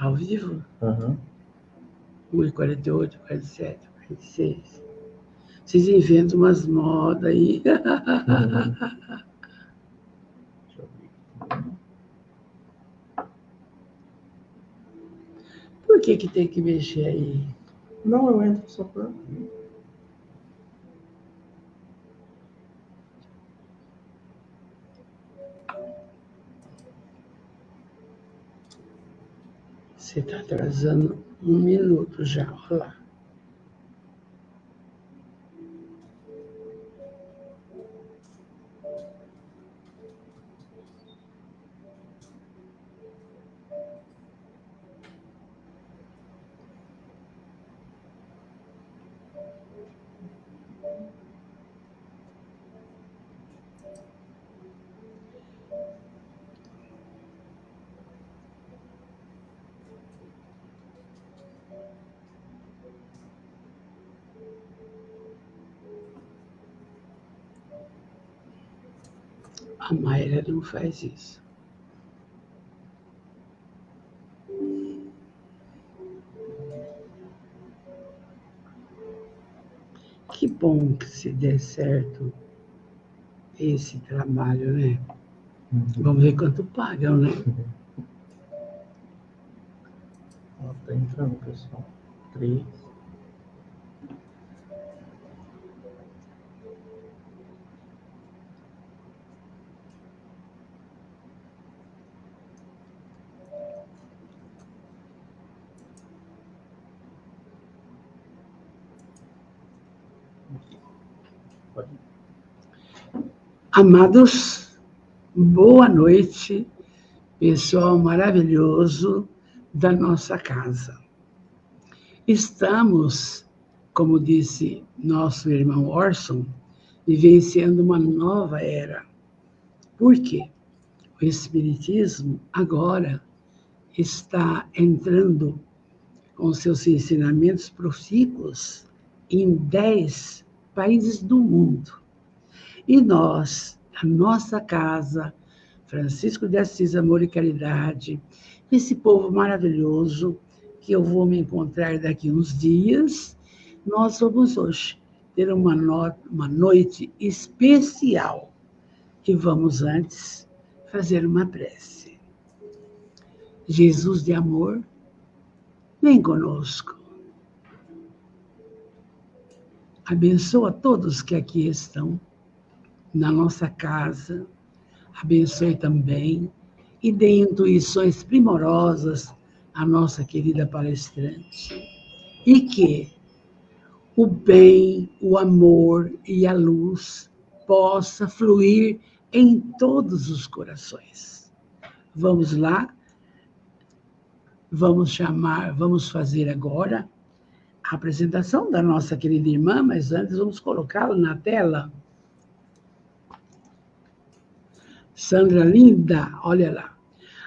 Ao vivo? Uhum. 1h48, 47, 46. Vocês inventam umas modas aí. Deixa eu ver. Por que tem que mexer aí? Não, eu entro só por aqui. Você está atrasando 1 minuto já, olha lá. A Mayra não faz isso. Que bom que se der certo esse trabalho, né? Vamos ver quanto pagam, né? Ó, tá entrando, pessoal. 3. Pode. Amados, boa noite, pessoal maravilhoso da nossa casa. Estamos, como disse nosso irmão Orson, vivenciando uma nova era. Por quê? O Espiritismo agora está entrando com seus ensinamentos profícuos em 10 países do mundo. E nós, a nossa casa, Francisco de Assis, Amor e Caridade, esse povo maravilhoso, que eu vou me encontrar daqui uns dias, nós vamos hoje ter uma noite especial. E vamos antes fazer uma prece. Jesus de amor, vem conosco. Abençoa todos que aqui estão, na nossa casa. Abençoe também e dê intuições primorosas à nossa querida palestrante. E que o bem, o amor e a luz possa fluir em todos os corações. Vamos lá? Vamos fazer agora a apresentação da nossa querida irmã, mas antes vamos colocá-la na tela. Sandra linda, olha lá.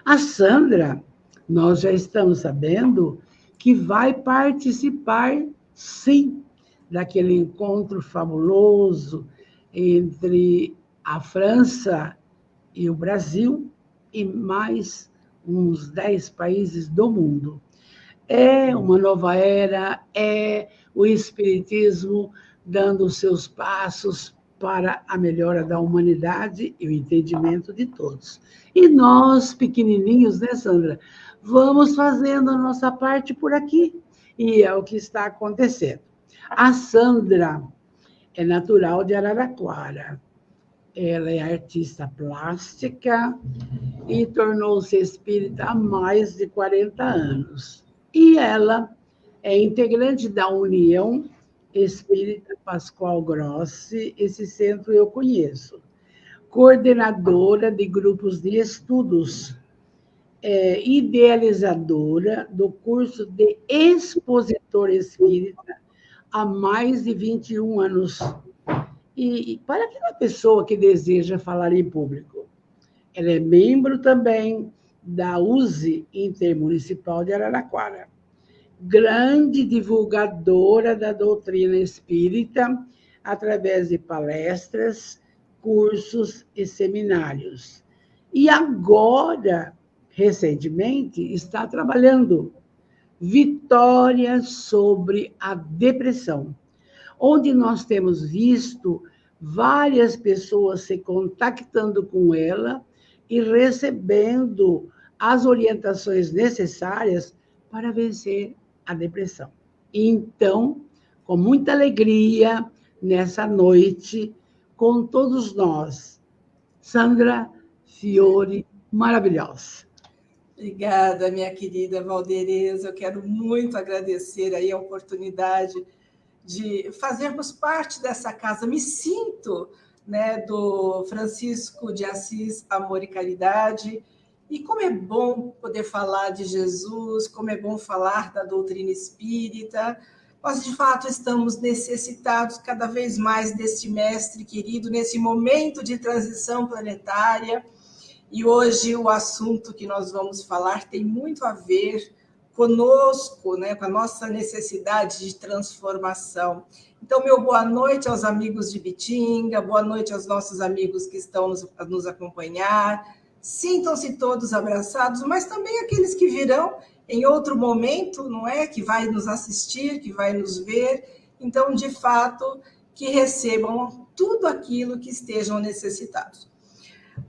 A Sandra, nós já estamos sabendo que vai participar, sim, daquele encontro fabuloso entre a França e o Brasil e mais uns 10 países do mundo. É uma nova era, é o Espiritismo dando os seus passos para a melhora da humanidade e o entendimento de todos. E nós, pequenininhos, né, Sandra, vamos fazendo a nossa parte por aqui. E é o que está acontecendo. A Sandra é natural de Araraquara. Ela é artista plástica e tornou-se espírita há mais de 40 anos. E ela é integrante da União Espírita Pascoal Grossi, esse centro eu conheço. Coordenadora de grupos de estudos, idealizadora do curso de expositor espírita há mais de 21 anos. E para aquela pessoa que deseja falar em público, ela é membro também da USE Intermunicipal de Araraquara. Grande divulgadora da doutrina espírita através de palestras, cursos e seminários. E agora recentemente está trabalhando Vitória sobre a Depressão, onde nós temos visto várias pessoas se contactando com ela e recebendo as orientações necessárias para vencer a depressão. Então, com muita alegria, nessa noite, com todos nós, Sandra Fiore, maravilhosa. Obrigada, minha querida Valdereza. Eu quero muito agradecer aí a oportunidade de fazermos parte dessa casa. Me sinto, né, do Francisco de Assis, Amor e Caridade. E como é bom poder falar de Jesus, como é bom falar da doutrina espírita. Nós, de fato, estamos necessitados cada vez mais deste mestre querido, nesse momento de transição planetária. E hoje o assunto que nós vamos falar tem muito a ver conosco, né, com a nossa necessidade de transformação. Então, meu boa noite aos amigos de Bitinga, boa noite aos nossos amigos que estão nos acompanhar. Sintam-se todos abraçados, mas também aqueles que virão em outro momento, não é? Que vai nos assistir, que vai nos ver. Então, de fato, que recebam tudo aquilo que estejam necessitados.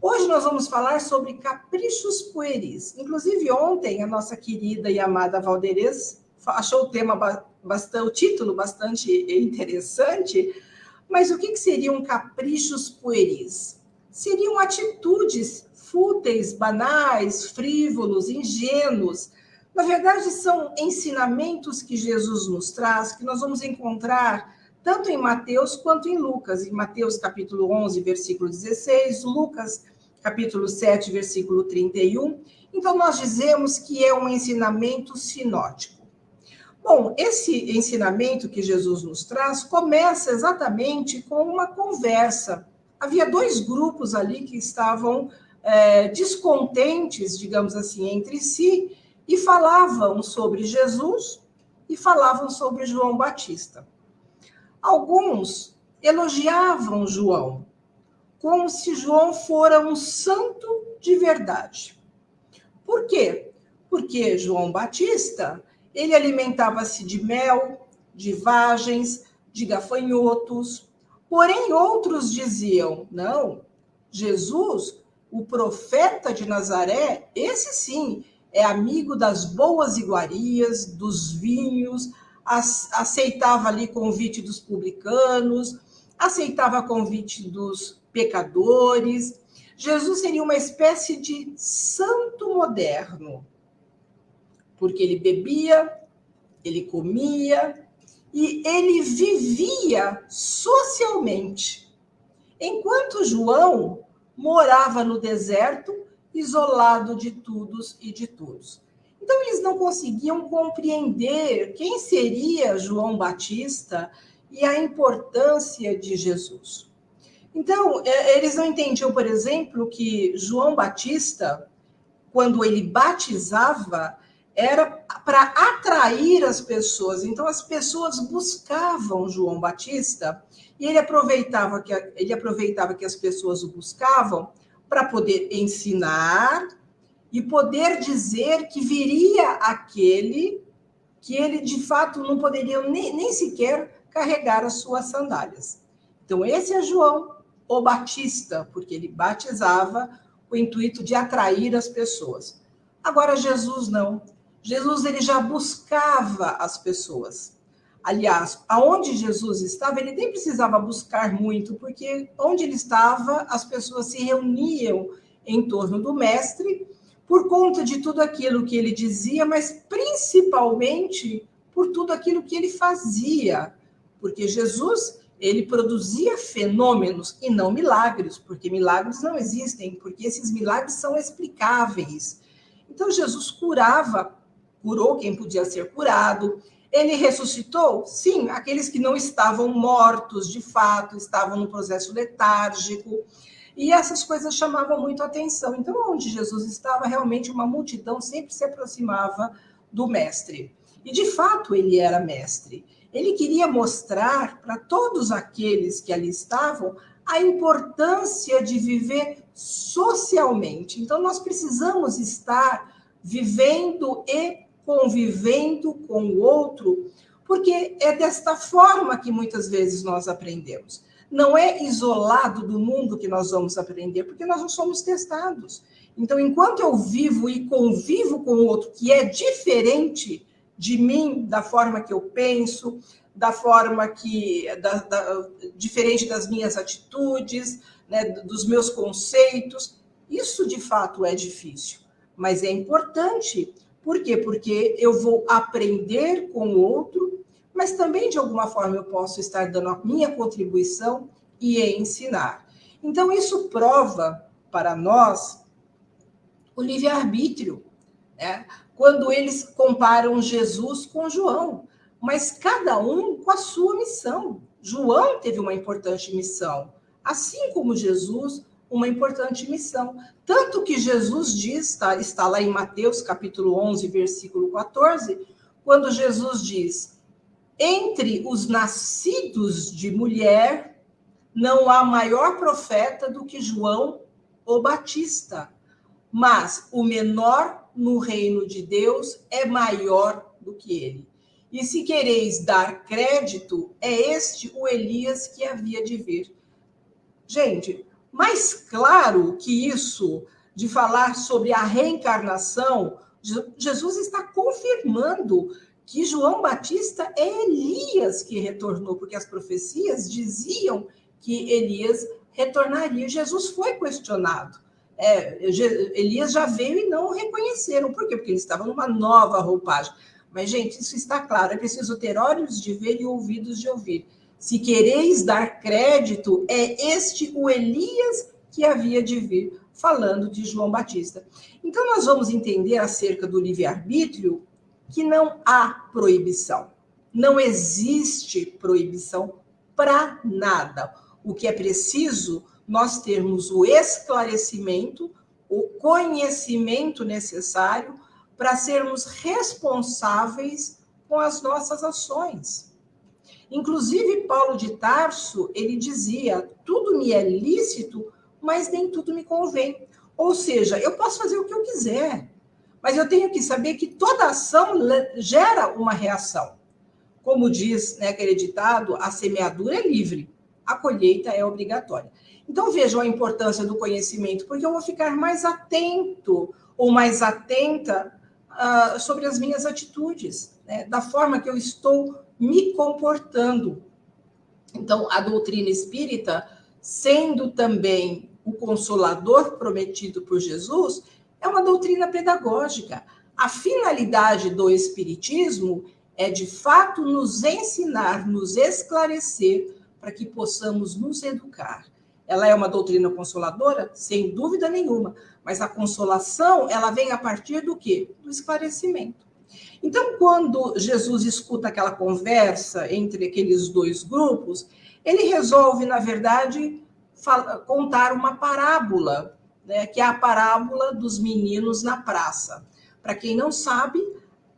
Hoje nós vamos falar sobre caprichos pueris. Inclusive, ontem, a nossa querida e amada Valderez achou o título bastante interessante, mas o que seriam caprichos pueris? Seriam atitudes fúteis, banais, frívolos, ingênuos. Na verdade, são ensinamentos que Jesus nos traz, que nós vamos encontrar tanto em Mateus quanto em Lucas. Em Mateus, capítulo 11, versículo 16, Lucas, capítulo 7, versículo 31. Então, nós dizemos que é um ensinamento sinótico. Bom, esse ensinamento que Jesus nos traz começa exatamente com uma conversa. Havia dois grupos ali que estavam descontentes, digamos assim, entre si, e falavam sobre Jesus e falavam sobre João Batista. Alguns elogiavam João, como se João fora um santo de verdade. Por quê? Porque João Batista, ele alimentava-se de mel, de vagens, de gafanhotos. Porém, outros diziam, não, Jesus, o profeta de Nazaré, esse sim, é amigo das boas iguarias, dos vinhos, aceitava ali convite dos publicanos, aceitava convite dos pecadores. Jesus seria uma espécie de santo moderno, porque ele bebia, ele comia e ele vivia socialmente. Enquanto João morava no deserto, isolado de todos e de todos. Então, eles não conseguiam compreender quem seria João Batista e a importância de Jesus. Então, eles não entendiam, por exemplo, que João Batista, quando ele batizava, era para atrair as pessoas. Então, as pessoas buscavam João Batista e ele aproveitava que as pessoas o buscavam para poder ensinar e poder dizer que viria aquele que ele, de fato, não poderia nem sequer carregar as suas sandálias. Então, esse é João, o Batista, porque ele batizava com o intuito de atrair as pessoas. Agora, Jesus não. Jesus, ele já buscava as pessoas. Aliás, aonde Jesus estava, ele nem precisava buscar muito, porque onde ele estava, as pessoas se reuniam em torno do mestre por conta de tudo aquilo que ele dizia, mas principalmente por tudo aquilo que ele fazia. Porque Jesus, ele produzia fenômenos e não milagres, porque milagres não existem, porque esses milagres são explicáveis. Então, Jesus curou quem podia ser curado. Ele ressuscitou? Sim, aqueles que não estavam mortos, de fato, estavam no processo letárgico. E essas coisas chamavam muito a atenção. Então, onde Jesus estava, realmente uma multidão sempre se aproximava do mestre. E, de fato, ele era mestre. Ele queria mostrar para todos aqueles que ali estavam a importância de viver socialmente. Então, nós precisamos estar vivendo e convivendo com o outro, porque é desta forma que muitas vezes nós aprendemos. Não é isolado do mundo que nós vamos aprender, porque nós não somos testados. Então, enquanto eu vivo e convivo com o outro que é diferente de mim, da forma que eu penso, da forma que... diferente das minhas atitudes, né, dos meus conceitos, isso de fato é difícil. Mas é importante. Por quê? Porque eu vou aprender com o outro, mas também, de alguma forma, eu posso estar dando a minha contribuição e ensinar. Então, isso prova para nós o livre-arbítrio, né? Quando eles comparam Jesus com João, mas cada um com a sua missão. João teve uma importante missão, assim como Jesus, uma importante missão. Tanto que Jesus diz, está lá em Mateus, capítulo 11, versículo 14, quando Jesus diz: entre os nascidos de mulher, não há maior profeta do que João o Batista, mas o menor no reino de Deus é maior do que ele. E se quereis dar crédito, é este o Elias que havia de vir. Gente, mais claro que isso, de falar sobre a reencarnação, Jesus está confirmando que João Batista é Elias que retornou, porque as profecias diziam que Elias retornaria. Jesus foi questionado. Elias já veio e não o reconheceram. Por quê? Porque ele estava numa nova roupagem. Mas, gente, isso está claro. É preciso ter olhos de ver e ouvidos de ouvir. Se quereis dar crédito, é este o Elias que havia de vir, falando de João Batista. Então, nós vamos entender acerca do livre-arbítrio que não há proibição. Não existe proibição para nada. O que é preciso, nós termos o esclarecimento, o conhecimento necessário para sermos responsáveis com as nossas ações. Inclusive, Paulo de Tarso, ele dizia: tudo me é lícito, mas nem tudo me convém. Ou seja, eu posso fazer o que eu quiser, mas eu tenho que saber que toda ação gera uma reação. Como diz, né, aquele ditado, a semeadura é livre, a colheita é obrigatória. Então, vejam a importância do conhecimento, porque eu vou ficar mais atento ou mais atenta sobre as minhas atitudes, né, da forma que eu estou me comportando. Então, a doutrina espírita, sendo também o consolador prometido por Jesus, é uma doutrina pedagógica. A finalidade do espiritismo é, de fato, nos ensinar, nos esclarecer, para que possamos nos educar. Ela é uma doutrina consoladora? Sem dúvida nenhuma. Mas a consolação, ela vem a partir do quê? Do esclarecimento. Então, quando Jesus escuta aquela conversa entre aqueles dois grupos, ele resolve, na verdade, contar uma parábola, né, que é a parábola dos meninos na praça. Para quem não sabe,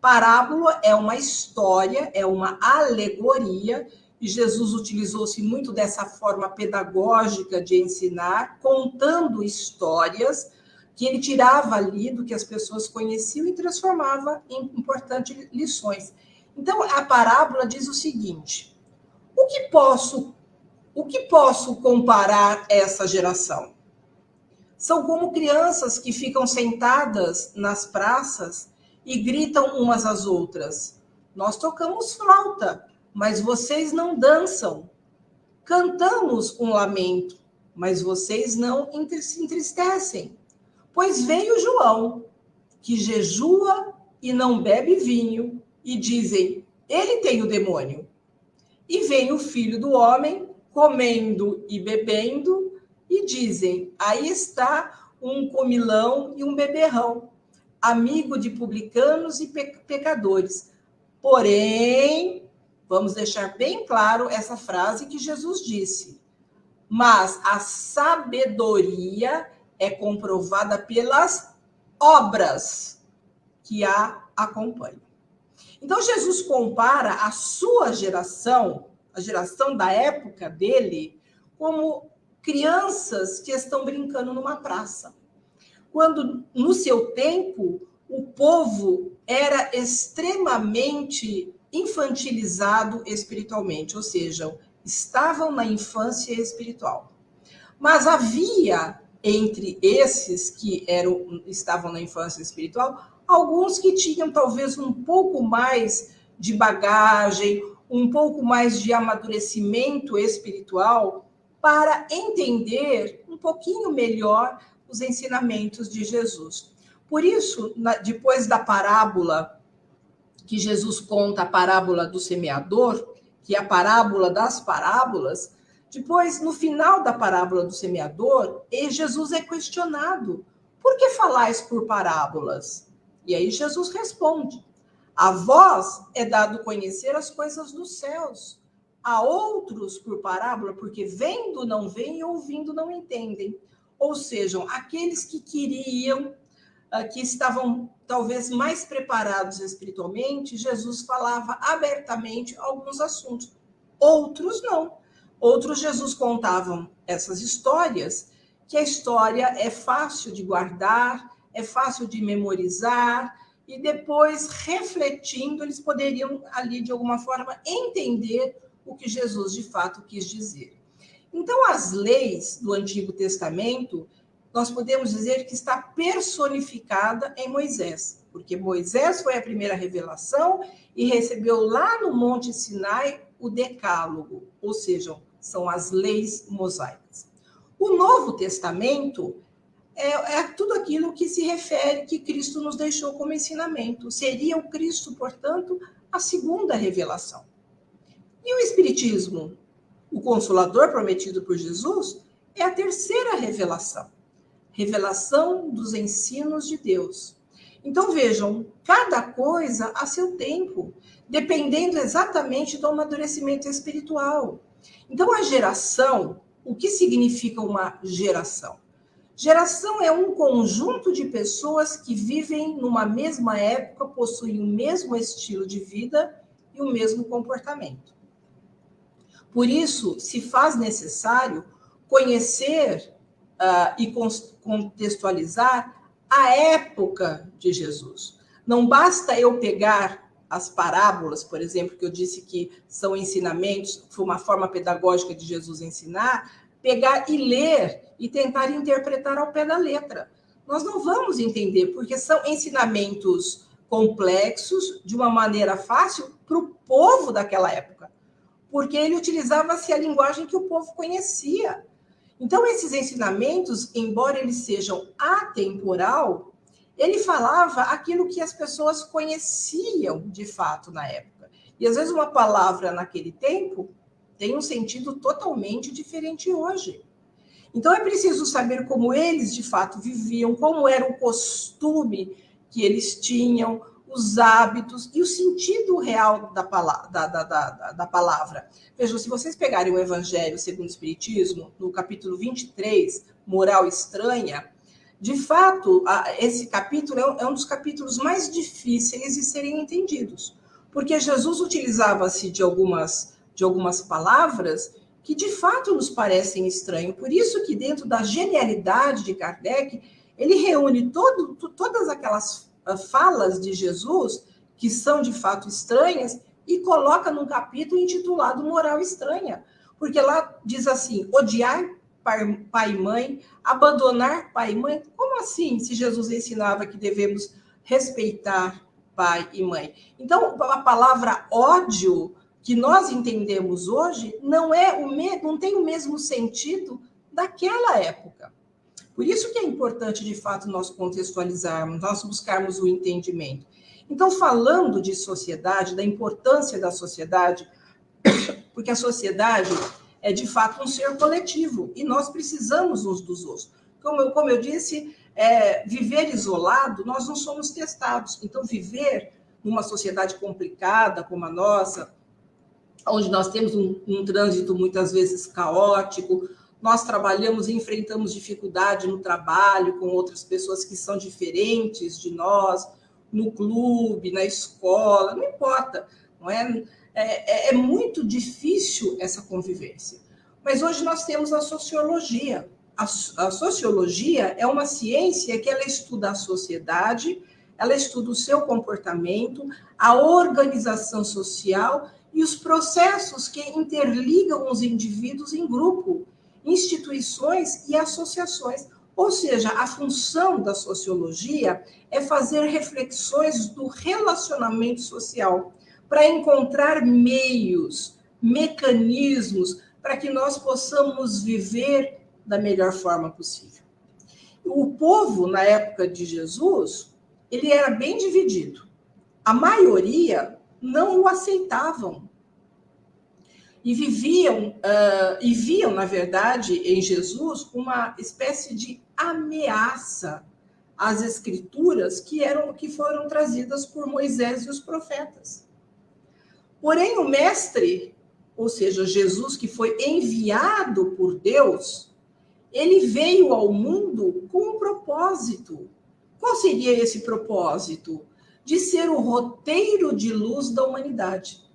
parábola é uma história, é uma alegoria, e Jesus utilizou-se muito dessa forma pedagógica de ensinar, contando histórias que ele tirava ali do que as pessoas conheciam e transformava em importantes lições. Então, a parábola diz o seguinte: o que posso comparar essa geração? São como crianças que ficam sentadas nas praças e gritam umas às outras: nós tocamos flauta, mas vocês não dançam. Cantamos um lamento, mas vocês não se entristecem. Pois veio João, que jejua e não bebe vinho, e dizem: ele tem o demônio. E vem o Filho do Homem, comendo e bebendo, e dizem: aí está um comilão e um beberrão, amigo de publicanos e pecadores. Porém, vamos deixar bem claro essa frase que Jesus disse: mas a sabedoria é comprovada pelas obras que a acompanham. Então, Jesus compara a sua geração, a geração da época dele, como crianças que estão brincando numa praça. Quando, no seu tempo, o povo era extremamente infantilizado espiritualmente, ou seja, estavam na infância espiritual. Mas havia, entre esses que estavam na infância espiritual, alguns que tinham talvez um pouco mais de bagagem, um pouco mais de amadurecimento espiritual para entender um pouquinho melhor os ensinamentos de Jesus. Por isso, depois da parábola que Jesus conta, a parábola do semeador, que é a parábola das parábolas, depois, no final da parábola do semeador, Jesus é questionado: por que falais por parábolas? E aí Jesus responde: a vós é dado conhecer as coisas dos céus, a outros por parábola, porque vendo não veem e ouvindo não entendem. Ou seja, aqueles que queriam, que estavam talvez mais preparados espiritualmente, Jesus falava abertamente alguns assuntos. Outros não. Outros, Jesus contavam essas histórias, que a história é fácil de guardar, é fácil de memorizar, e depois, refletindo, eles poderiam ali, de alguma forma, entender o que Jesus, de fato, quis dizer. Então, as leis do Antigo Testamento, nós podemos dizer que está personificada em Moisés, porque Moisés foi a primeira revelação e recebeu lá no Monte Sinai o Decálogo, ou seja, são as leis mosaicas. O Novo Testamento é tudo aquilo que se refere, que Cristo nos deixou como ensinamento. Seria o Cristo, portanto, a segunda revelação. E o Espiritismo, o Consolador prometido por Jesus, é a terceira revelação. Revelação dos ensinos de Deus. Então, vejam, cada coisa a seu tempo, dependendo exatamente do amadurecimento espiritual. Então, a geração, o que significa uma geração? Geração é um conjunto de pessoas que vivem numa mesma época, possuem o mesmo estilo de vida e o mesmo comportamento. Por isso, se faz necessário conhecer e contextualizar a época de Jesus. Não basta eu pegar as parábolas, por exemplo, que eu disse que são ensinamentos, foi uma forma pedagógica de Jesus ensinar, pegar e ler e tentar interpretar ao pé da letra. Nós não vamos entender, porque são ensinamentos complexos, de uma maneira fácil, para o povo daquela época, porque ele utilizava-se a linguagem que o povo conhecia. Então, esses ensinamentos, embora eles sejam atemporal, ele falava aquilo que as pessoas conheciam de fato na época. E às vezes uma palavra naquele tempo tem um sentido totalmente diferente hoje. Então é preciso saber como eles de fato viviam, como era o costume que eles tinham, os hábitos e o sentido real da palavra. Vejam, se vocês pegarem o Evangelho segundo o Espiritismo, no capítulo 23, Moral Estranha, de fato, esse capítulo é um dos capítulos mais difíceis de serem entendidos, porque Jesus utilizava-se de algumas palavras que de fato nos parecem estranhas. Por isso que dentro da genialidade de Kardec, ele reúne todas aquelas falas de Jesus, que são de fato estranhas, e coloca num capítulo intitulado Moral Estranha. Porque lá diz assim: odiar pai e mãe, abandonar pai e mãe. Como assim, se Jesus ensinava que devemos respeitar pai e mãe? Então, a palavra ódio, que nós entendemos hoje, não tem o mesmo sentido daquela época. Por isso que é importante, de fato, nós contextualizarmos, nós buscarmos o entendimento. Então, falando de sociedade, da importância da sociedade, porque a sociedade é, de fato, um ser coletivo, e nós precisamos uns dos outros. Como eu disse, viver isolado, nós não somos testados. Então, viver numa sociedade complicada como a nossa, onde nós temos um trânsito muitas vezes caótico, nós trabalhamos e enfrentamos dificuldade no trabalho com outras pessoas que são diferentes de nós, no clube, na escola, não importa, não é? É muito difícil essa convivência. Mas hoje nós temos a sociologia. A sociologia é uma ciência que ela estuda a sociedade, ela estuda o seu comportamento, a organização social e os processos que interligam os indivíduos em grupo, instituições e associações. Ou seja, a função da sociologia é fazer reflexões do relacionamento social, para encontrar meios, mecanismos, para que nós possamos viver da melhor forma possível. O povo, na época de Jesus, ele era bem dividido. A maioria não o aceitavam. E viam, na verdade, em Jesus, uma espécie de ameaça às escrituras que foram trazidas por Moisés e os profetas. Porém, o mestre, ou seja, Jesus, que foi enviado por Deus, ele veio ao mundo com um propósito. Qual seria esse propósito? De ser o roteiro de luz da humanidade.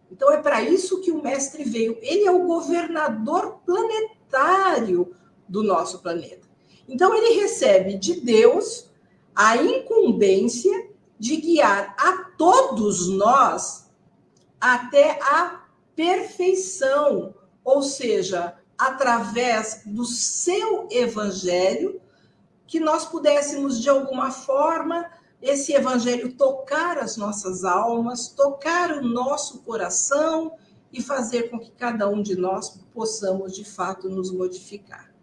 Então, é para isso que o mestre veio. Ele é o governador planetário do nosso planeta. Então, ele recebe de Deus a incumbência de guiar a todos nós até a perfeição, ou seja, através do seu evangelho, que nós pudéssemos, de alguma forma, esse evangelho tocar as nossas almas, tocar o nosso coração e fazer com que cada um de nós possamos, de fato, nos modificar.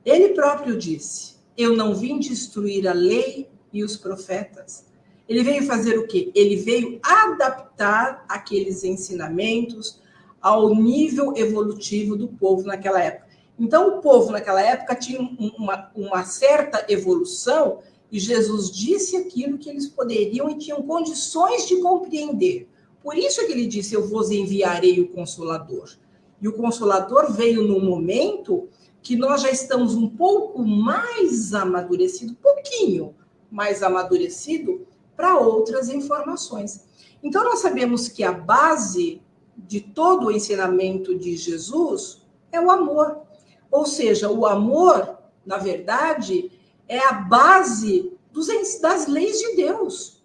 Ele próprio disse: eu não vim destruir a lei e os profetas. Ele veio fazer o quê? Ele veio adaptar aqueles ensinamentos ao nível evolutivo do povo naquela época. Então, o povo naquela época tinha uma certa evolução e Jesus disse aquilo que eles poderiam e tinham condições de compreender. Por isso que ele disse: eu vos enviarei o Consolador. E o Consolador veio num momento que nós já estamos um pouco mais amadurecido, pouquinho mais amadurecido, para outras informações. Então, nós sabemos que a base de todo o ensinamento de Jesus é o amor. Ou seja, o amor, na verdade, é a base das leis de Deus.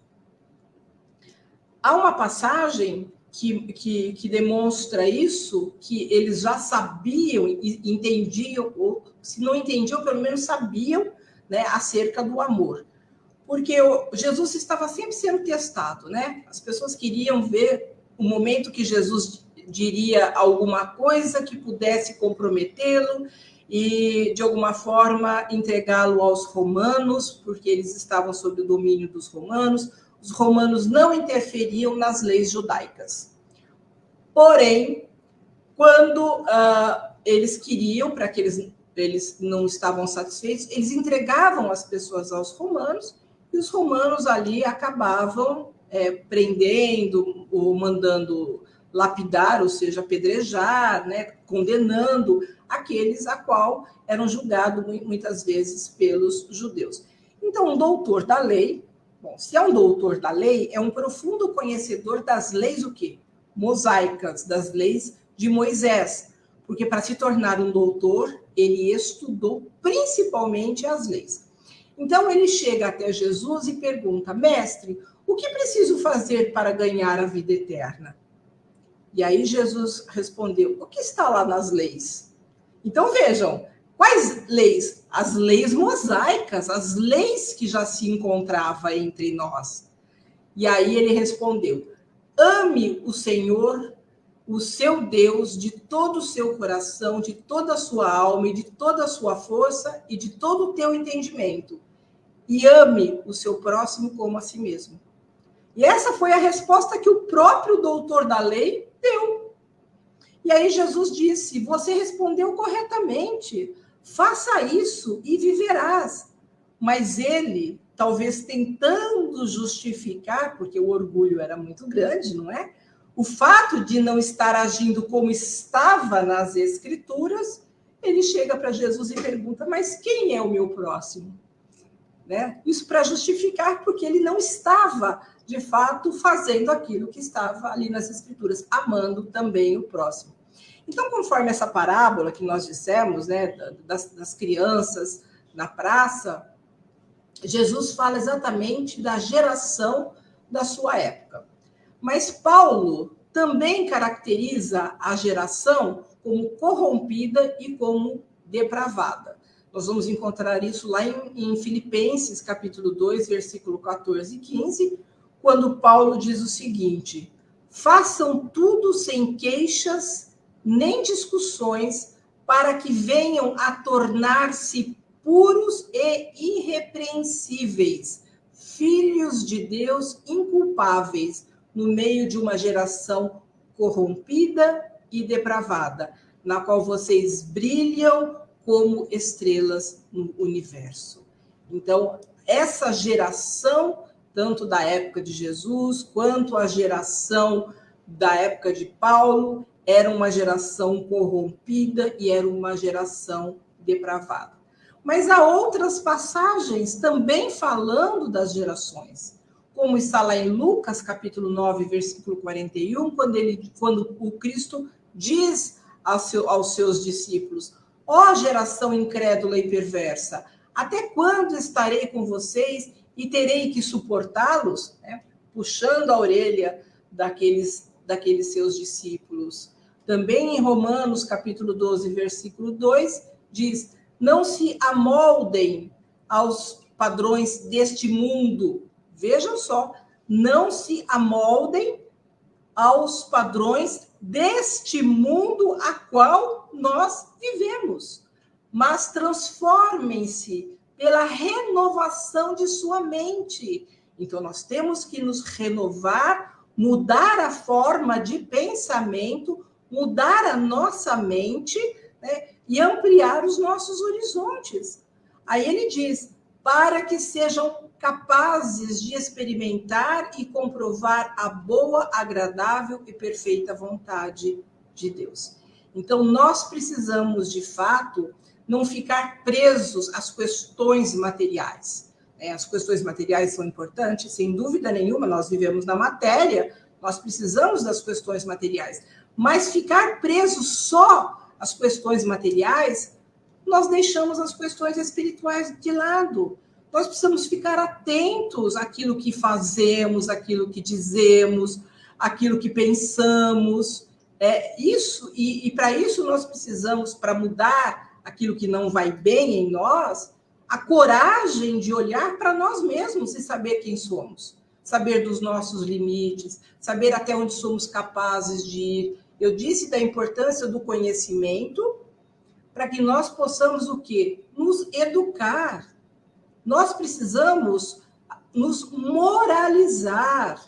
Há uma passagem que demonstra isso, que eles já sabiam e entendiam, ou se não entendiam, pelo menos sabiam, né, acerca do amor. Porque Jesus estava sempre sendo testado, né? As pessoas queriam ver o momento que Jesus diria alguma coisa que pudesse comprometê-lo e, de alguma forma, entregá-lo aos romanos, porque eles estavam sob o domínio dos romanos. Os romanos não interferiam nas leis judaicas. Porém, quando eles queriam, para que eles não estavam satisfeitos, eles entregavam as pessoas aos romanos, e os romanos ali acabavam prendendo ou mandando lapidar, ou seja, apedrejar, né, condenando aqueles a qual eram julgados muitas vezes pelos judeus. Então, um doutor da lei, bom, se é um doutor da lei, é um profundo conhecedor das leis, o quê? Mosaicas, das leis de Moisés, porque para se tornar um doutor, ele estudou principalmente as leis. Então, ele chega até Jesus e pergunta: mestre, o que preciso fazer para ganhar a vida eterna? E aí Jesus respondeu: o que está lá nas leis? Então, vejam, quais leis? As leis mosaicas, as leis que já se encontrava entre nós. E aí ele respondeu: ame o Senhor, o seu Deus, de todo o seu coração, de toda a sua alma e de toda a sua força e de todo o teu entendimento. E ame o seu próximo como a si mesmo. E essa foi a resposta que o próprio doutor da lei deu. E aí Jesus disse: você respondeu corretamente, faça isso e viverás. Mas ele, talvez tentando justificar, porque o orgulho era muito grande, não é? O fato de não estar agindo como estava nas Escrituras, ele chega para Jesus e pergunta: mas quem é o meu próximo? Né? Isso para justificar, porque ele não estava, de fato, fazendo aquilo que estava ali nas Escrituras, amando também o próximo. Então, conforme essa parábola que nós dissemos, né, das crianças na praça, Jesus fala exatamente da geração da sua época. Mas Paulo também caracteriza a geração como corrompida e como depravada. Nós vamos encontrar isso lá em Filipenses, capítulo 2, versículo 14 e 15, quando Paulo diz o seguinte: façam tudo sem queixas nem discussões, para que venham a tornar-se puros e irrepreensíveis, filhos de Deus inculpáveis, no meio de uma geração corrompida e depravada, na qual vocês brilham como estrelas no universo. Então, essa geração, tanto da época de Jesus, quanto a geração da época de Paulo, era uma geração corrompida e era uma geração depravada. Mas há outras passagens também falando das gerações, como está lá em Lucas, capítulo 9, versículo 41, quando o Cristo diz aos seus discípulos: ó geração incrédula e perversa, até quando estarei com vocês e terei que suportá-los? Puxando a orelha daqueles seus discípulos. Também em Romanos, capítulo 12, versículo 2, diz: não se amoldem aos padrões deste mundo. Vejam só, não se amoldem aos padrões deste mundo a qual nós vivemos, mas transformem-se pela renovação de sua mente. Então, nós temos que nos renovar, mudar a forma de pensamento, mudar a nossa mente, né, e ampliar os nossos horizontes. Aí ele diz: para que sejam capazes de experimentar e comprovar a boa, agradável e perfeita vontade de Deus. Então, nós precisamos, de fato, não ficar presos às questões materiais. As questões materiais são importantes, sem dúvida nenhuma, nós vivemos na matéria, nós precisamos das questões materiais. Mas ficar preso só às questões materiais, nós deixamos as questões espirituais de lado. Nós precisamos ficar atentos àquilo que fazemos, àquilo que dizemos, àquilo que pensamos. E para isso nós precisamos, para mudar aquilo que não vai bem em nós, a coragem de olhar para nós mesmos e saber quem somos, saber dos nossos limites, saber até onde somos capazes de ir. Eu disse da importância do conhecimento para que nós possamos o quê? Nos educar. Nós precisamos nos moralizar.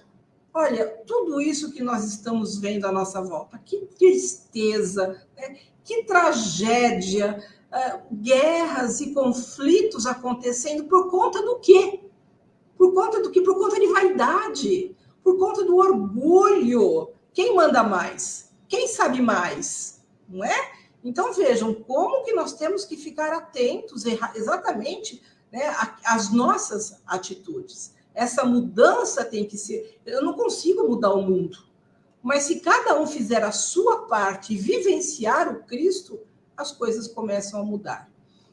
Olha, tudo isso que nós estamos vendo à nossa volta, que tristeza, né? Que tragédia, guerras e conflitos acontecendo por conta do quê? Por conta do quê? Por conta de vaidade, por conta do orgulho. Quem manda mais? Quem sabe mais? Não é? Então, vejam como que nós temos que ficar atentos exatamente, né, às nossas atitudes. Essa mudança tem que ser... Eu não consigo mudar o mundo, mas se cada um fizer a sua parte e vivenciar o Cristo, as coisas começam a mudar.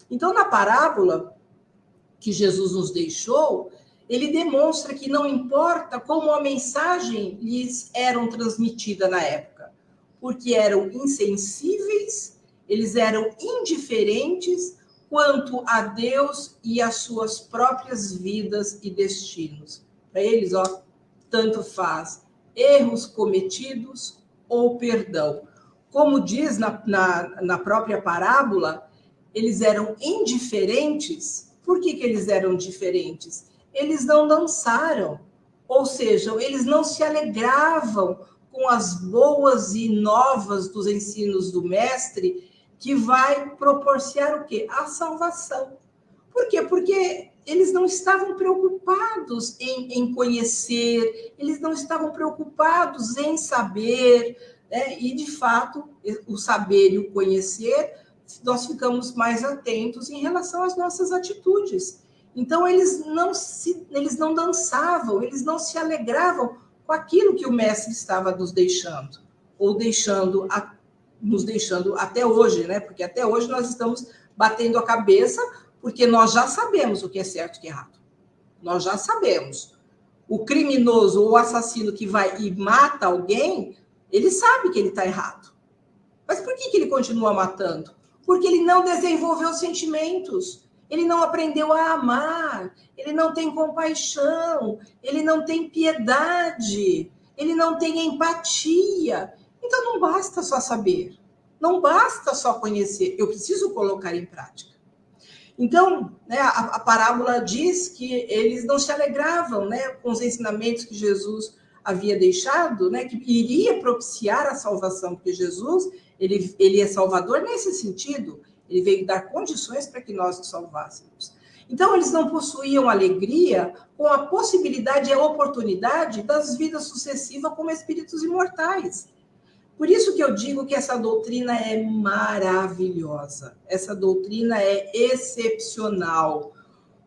Então, na parábola que Jesus nos deixou, ele demonstra que não importa como a mensagem lhes era transmitida na época, porque eram insensíveis, eles eram indiferentes quanto a Deus e às suas próprias vidas e destinos. Para eles, tanto faz erros cometidos ou perdão. Como diz na própria parábola, eles eram indiferentes. Por que eles eram diferentes? Eles não dançaram, ou seja, eles não se alegravam com as boas e novas dos ensinos do mestre, que vai proporcionar o quê? A salvação. Por quê? Porque eles não estavam preocupados em conhecer, eles não estavam preocupados em saber, né? E, de fato, o saber e o conhecer, nós ficamos mais atentos em relação às nossas atitudes. Então, eles não dançavam, eles não se alegravam com aquilo que o mestre estava nos deixando, ou deixando nos deixando até hoje, né? Porque até hoje nós estamos batendo a cabeça, porque nós já sabemos o que é certo e o que é errado. Nós já sabemos. O criminoso ou o assassino que vai e mata alguém, ele sabe que ele está errado. Mas por que ele continua matando? Porque ele não desenvolveu sentimentos, ele não aprendeu a amar, ele não tem compaixão, ele não tem piedade, ele não tem empatia. Então não basta só saber, não basta só conhecer, eu preciso colocar em prática. Então, né, a parábola diz que eles não se alegravam, né, com os ensinamentos que Jesus havia deixado, né, que iria propiciar a salvação, porque Jesus, ele é salvador nesse sentido, ele veio dar condições para que nós nos salvássemos. Então, eles não possuíam alegria com a possibilidade e a oportunidade das vidas sucessivas como espíritos imortais. Por isso que eu digo que essa doutrina é maravilhosa, essa doutrina é excepcional,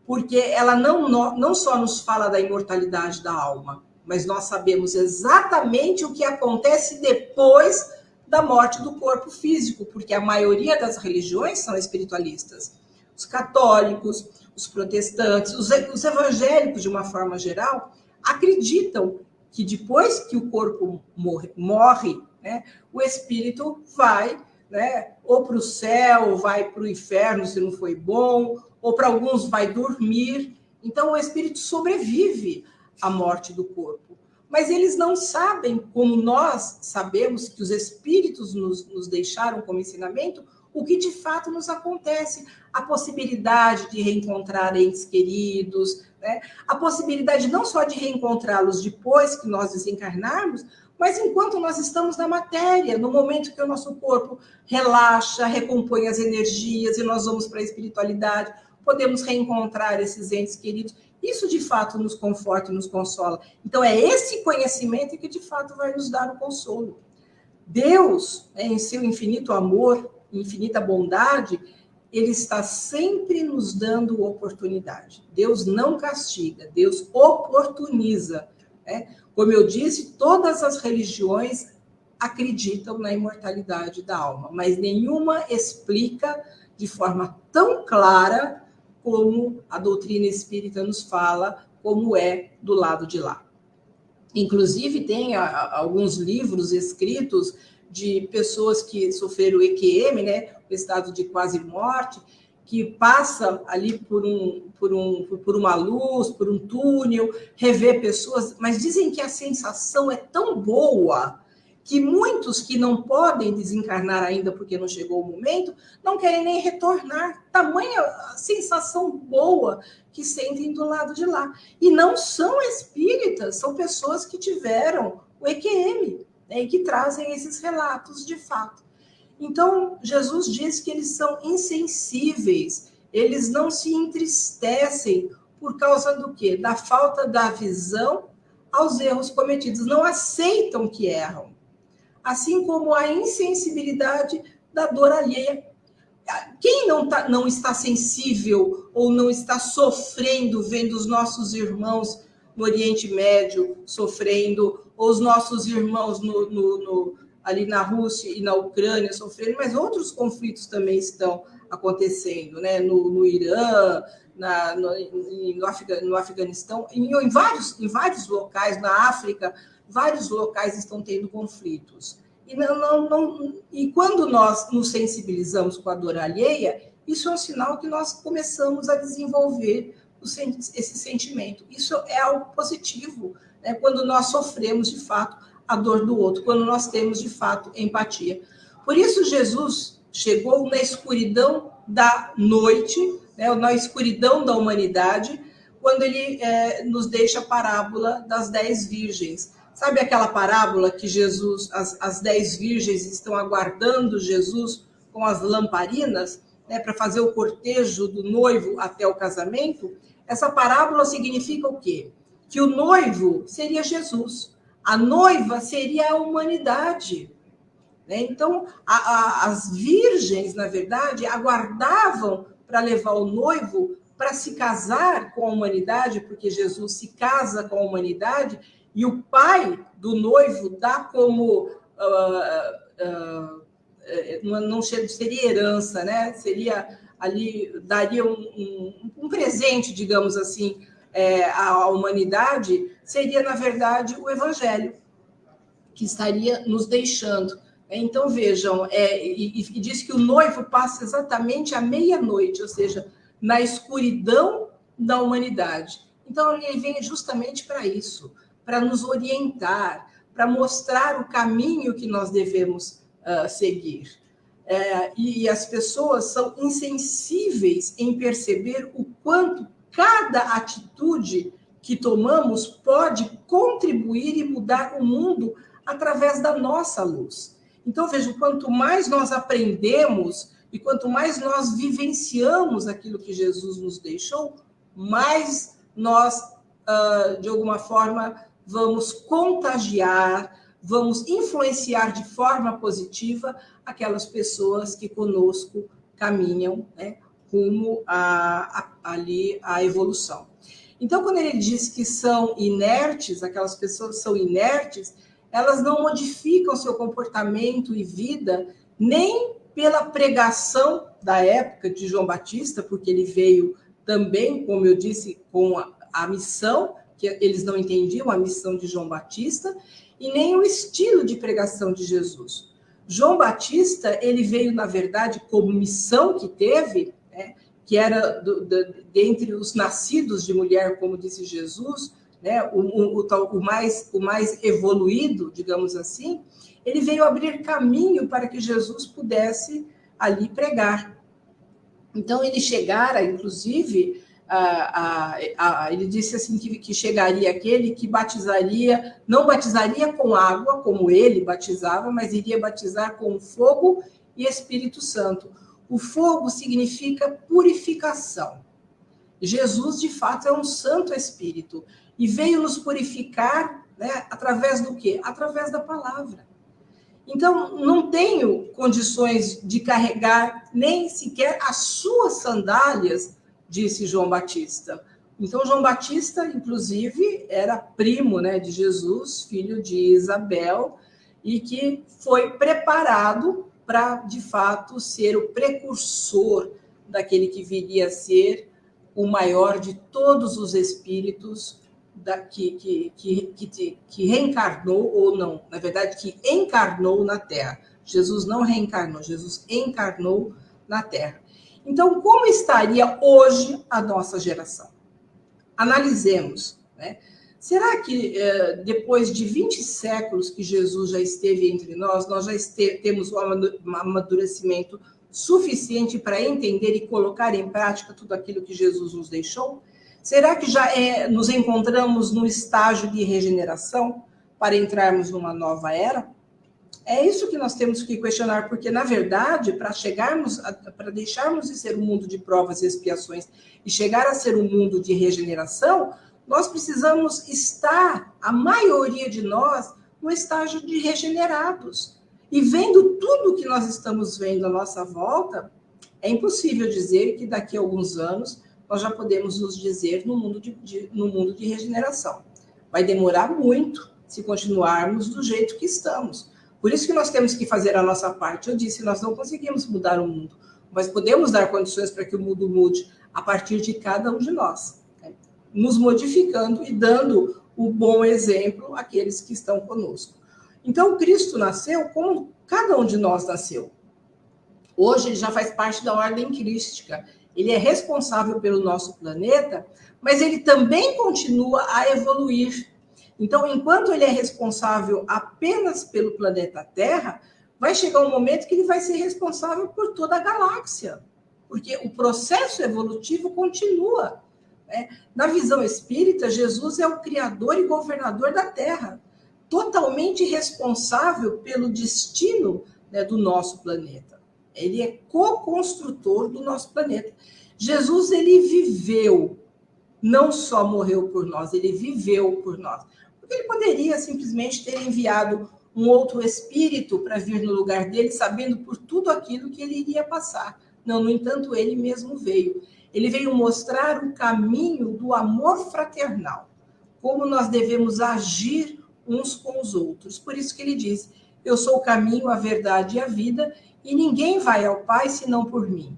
porque ela não só nos fala da imortalidade da alma, mas nós sabemos exatamente o que acontece depois da morte do corpo físico, porque a maioria das religiões são espiritualistas. Os católicos, os protestantes, os evangélicos, de uma forma geral, acreditam que depois que o corpo morre, né, o espírito vai, né, ou para o céu, ou vai para o inferno, se não foi bom, ou para alguns vai dormir. Então, o espírito sobrevive à morte do corpo. Mas eles não sabem, como nós sabemos que os espíritos nos deixaram como ensinamento, o que de fato nos acontece. A possibilidade de reencontrar entes queridos, né? A possibilidade não só de reencontrá-los depois que nós desencarnarmos, mas enquanto nós estamos na matéria, no momento que o nosso corpo relaxa, recompõe as energias e nós vamos para a espiritualidade, podemos reencontrar esses entes queridos. Isso, de fato, nos conforta e nos consola. Então, é esse conhecimento que, de fato, vai nos dar o consolo. Deus, em seu infinito amor, infinita bondade, ele está sempre nos dando oportunidade. Deus não castiga, Deus oportuniza, né? Como eu disse, todas as religiões acreditam na imortalidade da alma, mas nenhuma explica de forma tão clara como a doutrina espírita nos fala, como é do lado de lá. Inclusive, tem alguns livros escritos de pessoas que sofreram EQM, né, o estado de quase morte, que passa ali por uma luz, por um túnel, rever pessoas, mas dizem que a sensação é tão boa que muitos que não podem desencarnar ainda porque não chegou o momento, não querem nem retornar. Tamanha sensação boa que sentem do lado de lá. E não são espíritas, são pessoas que tiveram o EQM, né, e que trazem esses relatos de fato. Então, Jesus diz que eles são insensíveis, eles não se entristecem por causa do quê? Da falta da visão aos erros cometidos, não aceitam que erram. Assim como a insensibilidade da dor alheia. Quem não está sensível ou não está sofrendo, vendo os nossos irmãos no Oriente Médio sofrendo, ou os nossos irmãos ali na Rússia e na Ucrânia sofrendo, mas outros conflitos também estão acontecendo, né? No Irã, no Afeganistão, em vários locais, na África, vários locais estão tendo conflitos. E quando nós nos sensibilizamos com a dor alheia, isso é um sinal que nós começamos a desenvolver esse sentimento. Isso é algo positivo, né? Quando nós sofremos, de fato, a dor do outro, quando nós temos, de fato, empatia. Por isso, Jesus chegou na escuridão da noite, né? Na escuridão da humanidade, quando ele nos deixa a parábola das 10 virgens. Sabe aquela parábola que Jesus, as 10 virgens estão aguardando Jesus com as lamparinas, né, para fazer o cortejo do noivo até o casamento? Essa parábola significa o quê? Que o noivo seria Jesus, a noiva seria a humanidade, né? Então, as virgens, na verdade, aguardavam para levar o noivo para se casar com a humanidade, porque Jesus se casa com a humanidade, e o pai do noivo dá como não seria herança, né? Seria ali, daria um presente, digamos assim, à humanidade, seria, na verdade, o Evangelho, que estaria nos deixando. Então, vejam, e diz que o noivo passa exatamente à meia-noite, ou seja, na escuridão da humanidade. Então, ele vem justamente para isso, para nos orientar, para mostrar o caminho que nós devemos seguir. E as pessoas são insensíveis em perceber o quanto cada atitude que tomamos pode contribuir e mudar o mundo através da nossa luz. Então, veja, quanto mais nós aprendemos e quanto mais nós vivenciamos aquilo que Jesus nos deixou, mais nós, de alguma forma, vamos contagiar, vamos influenciar de forma positiva aquelas pessoas que conosco caminham, né, rumo ali à evolução. Então, quando ele diz que são inertes, aquelas pessoas que são inertes, elas não modificam seu comportamento e vida nem pela pregação da época de João Batista, porque ele veio também, como eu disse, com a missão, que eles não entendiam a missão de João Batista, e nem o estilo de pregação de Jesus. João Batista, ele veio, na verdade, como missão que teve, né, que era dentre os nascidos de mulher, como disse Jesus, né, o mais evoluído, digamos assim, ele veio abrir caminho para que Jesus pudesse ali pregar. Então, ele chegara, inclusive, ele disse assim que chegaria aquele que não batizaria com água, como ele batizava, mas iria batizar com fogo e Espírito Santo. O fogo significa purificação. Jesus, de fato, é um Santo Espírito e veio nos purificar, né, através do quê? Através da palavra. Então, não tenho condições de carregar nem sequer as suas sandálias, disse João Batista. Então, João Batista, inclusive, era primo, né, de Jesus, filho de Isabel, e que foi preparado para, de fato, ser o precursor daquele que viria a ser o maior de todos os espíritos que reencarnou, ou não, na verdade, que encarnou na Terra. Jesus não reencarnou, Jesus encarnou na Terra. Então, como estaria hoje a nossa geração? Analisemos, né? Será que depois de 20 séculos que Jesus já esteve entre nós já temos um amadurecimento suficiente para entender e colocar em prática tudo aquilo que Jesus nos deixou? Será que já nos encontramos no estágio de regeneração para entrarmos numa nova era? É isso que nós temos que questionar, porque, na verdade, para deixarmos de ser um mundo de provas e expiações e chegar a ser um mundo de regeneração, nós precisamos estar, a maioria de nós, no estágio de regenerados. E vendo tudo que nós estamos vendo à nossa volta, é impossível dizer que daqui a alguns anos nós já podemos nos dizer no mundo de regeneração. Vai demorar muito se continuarmos do jeito que estamos. Por isso que nós temos que fazer a nossa parte. Eu disse, nós não conseguimos mudar o mundo, mas podemos dar condições para que o mundo mude a partir de cada um de nós, né? Nos modificando e dando o bom exemplo àqueles que estão conosco. Então, Cristo nasceu como cada um de nós nasceu. Hoje ele já faz parte da ordem crística. Ele é responsável pelo nosso planeta, mas ele também continua a evoluir. Então, enquanto ele é responsável apenas pelo planeta Terra, vai chegar um momento que ele vai ser responsável por toda a galáxia, porque o processo evolutivo continua, né? Na visão espírita, Jesus é o criador e governador da Terra, totalmente responsável pelo destino, né, do nosso planeta. Ele é co-construtor do nosso planeta. Jesus, ele viveu, não só morreu por nós, ele viveu por nós. Porque ele poderia simplesmente ter enviado um outro espírito para vir no lugar dele, sabendo por tudo aquilo que ele iria passar. Não, no entanto, ele mesmo veio. Ele veio mostrar o caminho do amor fraternal, como nós devemos agir uns com os outros. Por isso que ele diz Eu sou o caminho, a verdade e a vida, e ninguém vai ao Pai senão por mim.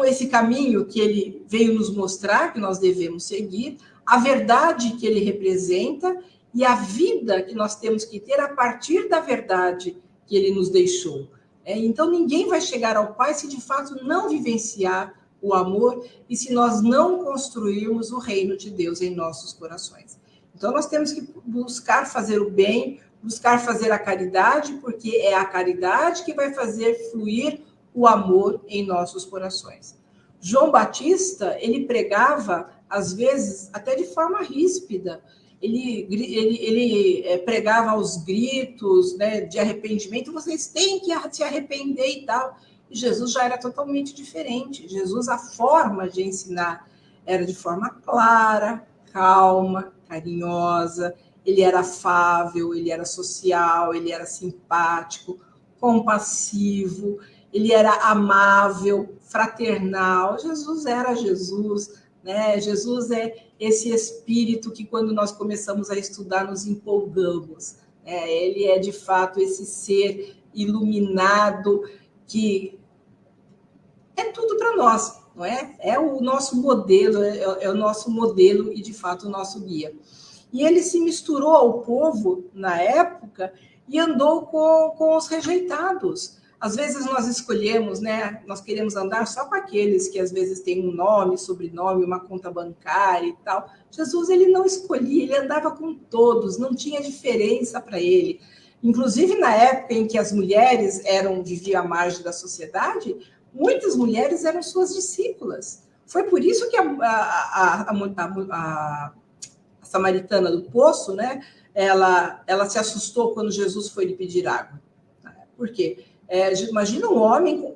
Esse caminho que ele veio nos mostrar, que nós devemos seguir, a verdade que ele representa e a vida que nós temos que ter a partir da verdade que ele nos deixou. Então, ninguém vai chegar ao Pai se de fato não vivenciar o amor e se nós não construirmos o reino de Deus em nossos corações. Então, nós temos que buscar fazer o bem, buscar fazer a caridade, porque é a caridade que vai fazer fluir o amor em nossos corações. João Batista, ele pregava, às vezes, até de forma ríspida. Ele pregava aos gritos, né, de arrependimento, vocês têm que se arrepender e tal. E Jesus já era totalmente diferente. Jesus, a forma de ensinar era de forma clara, calma, carinhosa, ele era afável, ele era social, ele era simpático, compassivo, ele era amável, fraternal. Jesus era Jesus, né? Jesus é esse espírito que, quando nós começamos a estudar, nos empolgamos. Ele é, de fato, esse ser iluminado que é tudo para nós, não é? É o nosso modelo, é o nosso modelo e, de fato, o nosso guia. E ele se misturou ao povo na época e andou com os rejeitados. Às vezes nós escolhemos, né? Nós queremos andar só com aqueles que às vezes têm um nome, sobrenome, uma conta bancária e tal. Jesus, ele não escolhia, ele andava com todos, não tinha diferença para ele. Inclusive, na época em que as mulheres viviam à margem da sociedade, muitas mulheres eram suas discípulas. Foi por isso que a samaritana do poço, né? Ela se assustou quando Jesus foi lhe pedir água. Por quê? Imagina um homem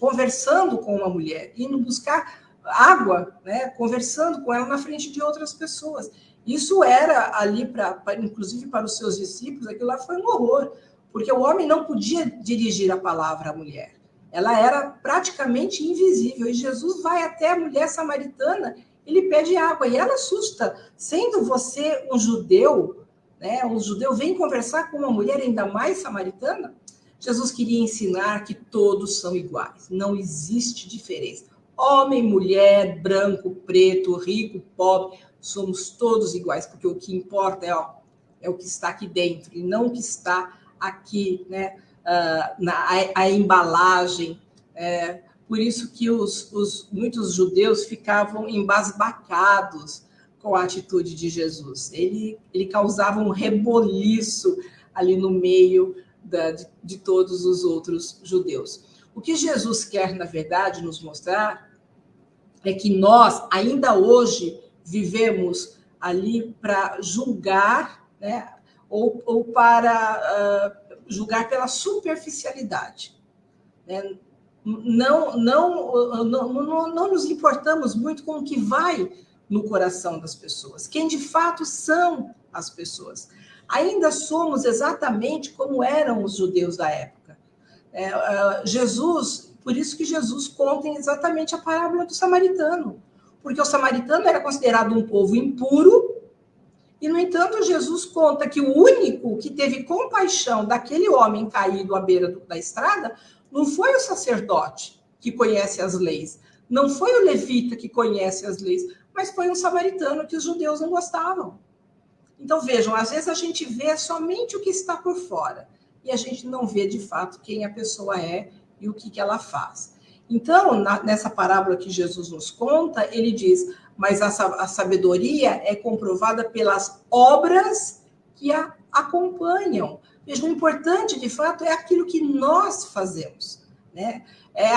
conversando com uma mulher, indo buscar água, né, conversando com ela na frente de outras pessoas. Isso era ali, inclusive para os seus discípulos, aquilo lá foi um horror, porque o homem não podia dirigir a palavra à mulher. Ela era praticamente invisível. E Jesus vai até a mulher samaritana, ele pede água, e ela assusta. Sendo você um judeu, né, um judeu vem conversar com uma mulher ainda mais samaritana. Jesus queria ensinar que todos são iguais, não existe diferença. Homem, mulher, branco, preto, rico, pobre, somos todos iguais, porque o que importa é o que está aqui dentro, e não o que está aqui, né, a embalagem. Por isso que muitos judeus ficavam embasbacados com a atitude de Jesus. Ele causava um reboliço ali no meio de todos os outros judeus. O que Jesus quer, na verdade, nos mostrar é que nós, ainda hoje, vivemos ali para julgar, né, ou para julgar pela superficialidade. Né? Não nos importamos muito com o que vai no coração das pessoas, quem de fato são as pessoas. Ainda somos exatamente como eram os judeus da época. Por isso que Jesus conta exatamente a parábola do samaritano, porque o samaritano era considerado um povo impuro, e, no entanto, Jesus conta que o único que teve compaixão daquele homem caído à beira da estrada não foi o sacerdote que conhece as leis, não foi o levita que conhece as leis, mas foi um samaritano que os judeus não gostavam. Então, vejam, às vezes a gente vê somente o que está por fora e a gente não vê, de fato, quem a pessoa é e o que ela faz. Então, nessa parábola que Jesus nos conta, ele diz, mas a sabedoria é comprovada pelas obras que a acompanham. Vejam, o importante, de fato, é aquilo que nós fazemos, né? É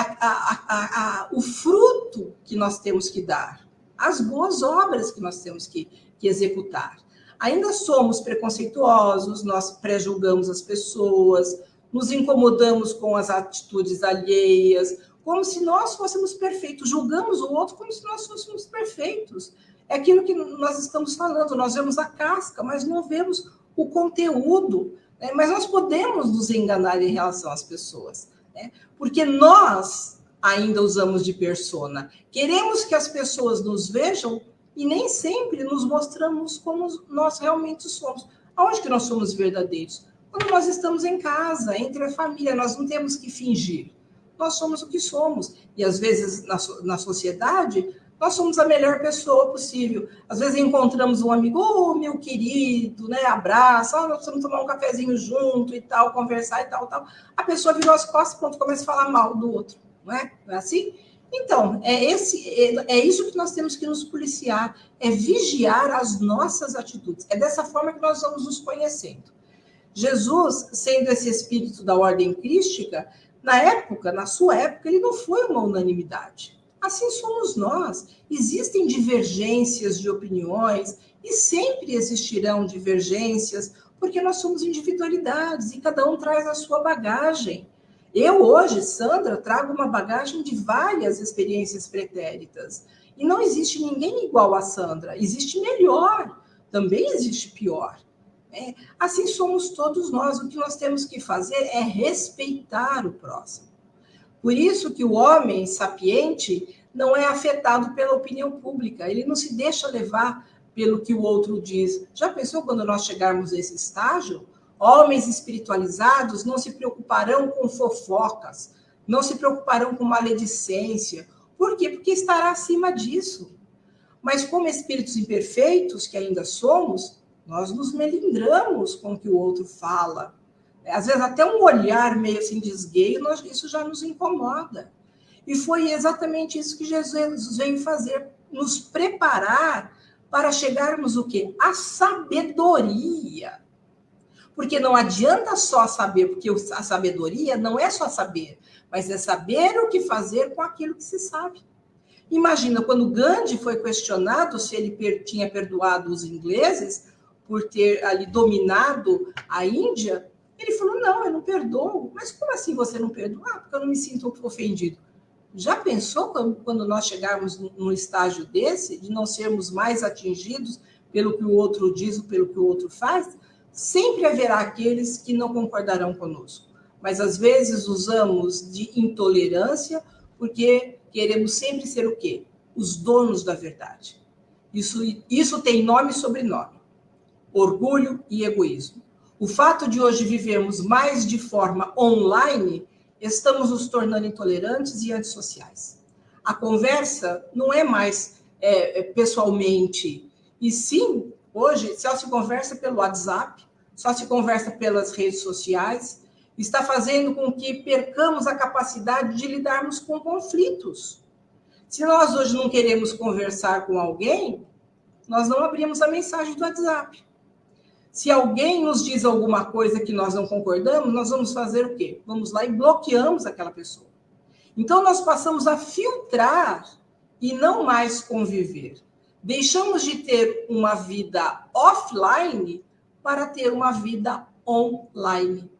o fruto que nós temos que dar, as boas obras que nós temos que executar. Ainda somos preconceituosos, nós pré-julgamos as pessoas, nos incomodamos com as atitudes alheias, como se nós fôssemos perfeitos, julgamos o outro como se nós fôssemos perfeitos. É aquilo que nós estamos falando, nós vemos a casca, mas não vemos o conteúdo, né? Mas nós podemos nos enganar em relação às pessoas, né? Porque nós ainda usamos de persona, queremos que as pessoas nos vejam e nem sempre nos mostramos como nós realmente somos. Aonde que nós somos verdadeiros? Quando nós estamos em casa, entre a família, nós não temos que fingir. Nós somos o que somos. E, às vezes, na sociedade, nós somos a melhor pessoa possível. Às vezes, encontramos um amigo, oh, meu querido, né? Abraça, oh, nós precisamos tomar um cafezinho junto e tal, conversar e tal, tal. A pessoa virou as costas, pronto, começa a falar mal do outro. Não é? Não é assim? Então, é isso que nós temos que nos policiar, é vigiar as nossas atitudes. É dessa forma que nós vamos nos conhecendo. Jesus, sendo esse espírito da ordem crística, na sua época, ele não foi uma unanimidade. Assim somos nós. Existem divergências de opiniões e sempre existirão divergências, porque nós somos individualidades e cada um traz a sua bagagem. Eu hoje, Sandra, trago uma bagagem de várias experiências pretéritas. E não existe ninguém igual a Sandra. Existe melhor, também existe pior. Assim somos todos nós. O que nós temos que fazer é respeitar o próximo. Por isso que o homem sapiente não é afetado pela opinião pública. Ele não se deixa levar pelo que o outro diz. Já pensou quando nós chegarmos nesse estágio? Homens espiritualizados não se preocuparão com fofocas, não se preocuparão com maledicência. Por quê? Porque estará acima disso. Mas como espíritos imperfeitos, que ainda somos, nós nos melindramos com o que o outro fala. Às vezes até um olhar meio assim de esgueio, isso já nos incomoda. E foi exatamente isso que Jesus veio fazer, nos preparar para chegarmos o quê? A sabedoria. Porque não adianta só saber, porque a sabedoria não é só saber, mas é saber o que fazer com aquilo que se sabe. Imagina, quando Gandhi foi questionado se ele tinha perdoado os ingleses por ter ali dominado a Índia, ele falou, não, eu não perdoo. Mas como assim você não perdoa? Ah, porque eu não me sinto ofendido. Já pensou quando nós chegarmos num estágio desse, de não sermos mais atingidos pelo que o outro diz ou pelo que o outro faz? Sempre haverá aqueles que não concordarão conosco. Mas, às vezes, usamos de intolerância porque queremos sempre ser o quê? Os donos da verdade. Isso tem nome e sobrenome. Orgulho e egoísmo. O fato de hoje vivermos mais de forma online, estamos nos tornando intolerantes e antissociais. A conversa não é mais pessoalmente, e sim, hoje, só se conversa pelo WhatsApp, só se conversa pelas redes sociais, está fazendo com que percamos a capacidade de lidarmos com conflitos. Se nós hoje não queremos conversar com alguém, nós não abrimos a mensagem do WhatsApp. Se alguém nos diz alguma coisa que nós não concordamos, nós vamos fazer o quê? Vamos lá e bloqueamos aquela pessoa. Então, nós passamos a filtrar e não mais conviver. Deixamos de ter uma vida offline para ter uma vida online.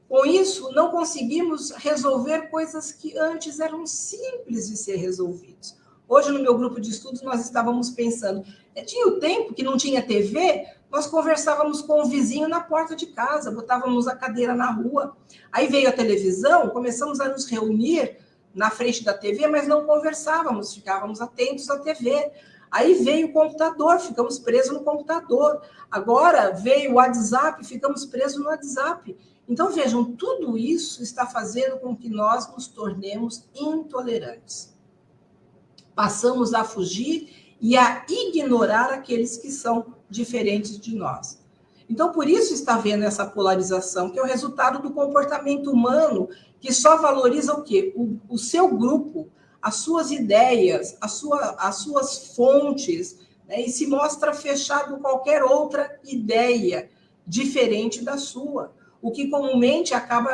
Com isso, não conseguimos resolver coisas que antes eram simples de ser resolvidas. Hoje, no meu grupo de estudos, nós estávamos pensando, tinha o tempo que não tinha TV, nós conversávamos com o vizinho na porta de casa, botávamos a cadeira na rua. Aí veio a televisão, começamos a nos reunir na frente da TV, mas não conversávamos, ficávamos atentos à TV. Aí veio o computador, ficamos presos no computador. Agora veio o WhatsApp, ficamos presos no WhatsApp. Então, vejam, tudo isso está fazendo com que nós nos tornemos intolerantes. Passamos a fugir e a ignorar aqueles que são diferentes de nós. Então, por isso está havendo essa polarização, que é o resultado do comportamento humano, que só valoriza o quê? O seu grupo, as suas ideias, as suas fontes, né? E se mostra fechado a qualquer outra ideia diferente da sua. O que comumente acaba